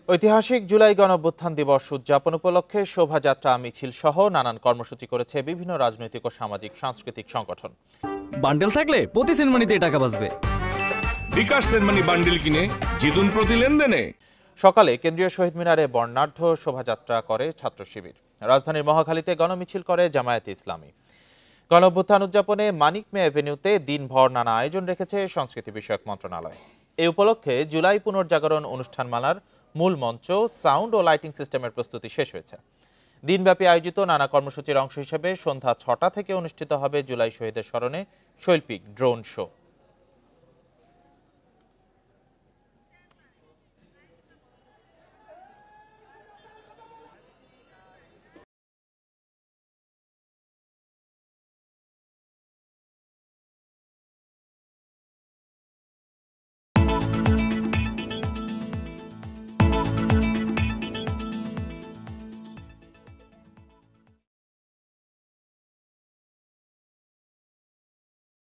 ঐতিহাসিক জুলাই গণঅভ্যুত্থান দিবস উদযাপন উপলক্ষে শোভাযাত্রা মিছিল সহ নানান কর্মসূচি করেছে বিভিন্ন রাজনৈতিক ও সামাজিক সাংস্কৃতিক সংগঠন। বান্ডেল থাকলে প্রতি সেনমানিতে টাকা বাঁচবে। বিকাশ সেনমানি বান্ডেল কিনে জিতুন প্রতি লেনদেনে। সকালে কেন্দ্রীয় শহীদ মিনারে বর্ণাঢ্য শোভাযাত্রা করে ছাত্র শিবির। রাজধানীর মহাখালীতে গণমিছিল করে জামায়াতে ইসলামী। গণঅভ্যুত্থান উদযাপনে মানিক মে এভিনিউতে দিনভর নানা আয়োজন রেখেছে সংস্কৃতি বিষয়ক মন্ত্রণালয়। এই উপলক্ষে জুলাই পুনর্জাগরণ অনুষ্ঠানমালার মূল মঞ্চ, সাউন্ড ও লাইটিং সিস্টেমের প্রস্তুতি শেষ হয়েছে। দিনব্যাপী আয়োজিত নানা কর্মসূচির অংশ হিসেবে সন্ধ্যা ৬টা থেকে অনুষ্ঠিত হবে জুলাই শহীদের স্মরণে শৈল্পিক ড্রোন শো।